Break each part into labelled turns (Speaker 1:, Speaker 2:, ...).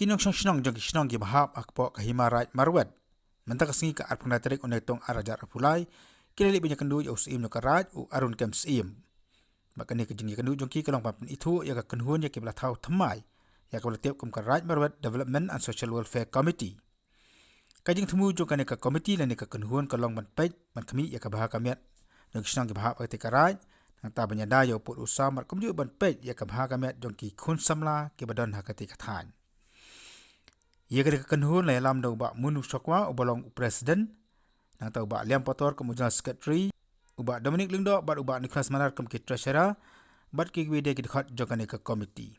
Speaker 1: kinong senong jong senong gi bahap akpo kahimarat marwat mentak singi ka arpung tarik onetong arajar apulai kilali banyak kendu yo sim no karat u arun kem sim makani ke jingi kendu jong ki kalong papen itu ya ka kenhun ya ke bla thau thamai ya ka tiap kum karat marwat development and social welfare committee kajing themu jong kane ka committee lani ka kenhun kalong man pej man kami ya ka bahak kamiat jong senong gi bahap ate karat ta banya da yo put usam mar kum ju ban pej ya ka bahak kamiat jong ki khun samla ke badan hakati kathan ia kena kenhun lai lam do ba munu sokwa ubalong presiden nang tau ba liam potor ke mujal secretary uba Dominic Lingdo ba uba Nicholas Manar kem ke treasurer bat ki wede ki dekat jokane ke committee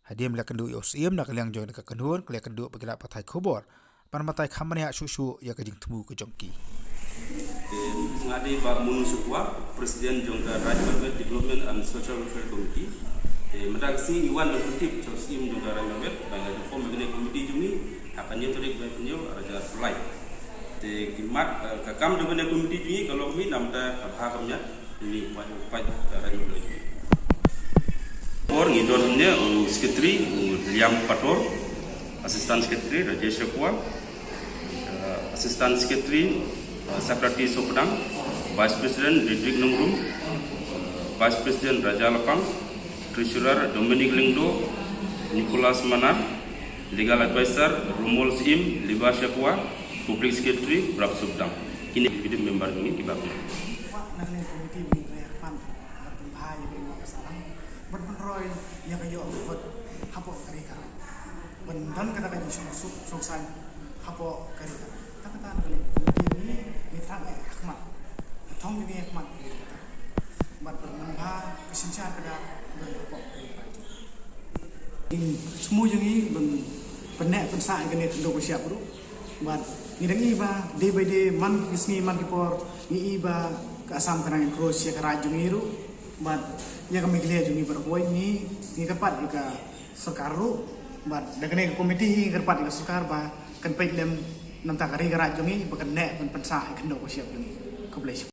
Speaker 1: hadim la kendu yo sim nak liang jong ke kenhun kle kendu bagila patai khobor pan matai khamane susu ya ke jing temu ke jongki
Speaker 2: ngadi ba munu sokwa presiden jong ka Rajya Development and Social Welfare Committee madag si iwan dan kutip so sim juga ramai banyak form begini komiti jumi akan nyeturik banyak raja flight de kimat kakam dengan komiti jumi kalau mi namda hakamnya ini pai raja jumi or ngidonnya sekretari Liam Pator asisten sekretari Rajesh Shakwa asisten sekretari Sakrati Sopdang vice president Ridrik Nungrum vice president Raja Lapang Treasurer Dominic Lingdo, Nicholas Manar, Legal Advisor Rumol Sim, Liba Shakwa, Public Secretary Brab Subdang. Kini kita member ini kita buat.
Speaker 3: Nanti komiti ini pan berpenghai dengan kesalahan berpenroy yang kayu buat hapok kerja. Bendan kata kayu suksan hapok kerja. Tapi tak komiti ini mitra hikmat. Tong ini hikmat. Berpenghai kesenjangan kerja. Semua yang ini benar pensai kena tunduk siap bro. But ni dengi ba day by day man kisni man kipor ni iba ke asam kerana Croatia ke rajung iru. But yang kami lihat jungi berbuat ni kepat ika sekaru. But dengan komiti kepat ika sekar ba kan pej lem nam takari ke rajung ni bukan nek pensai kena siap jungi. Kebelas.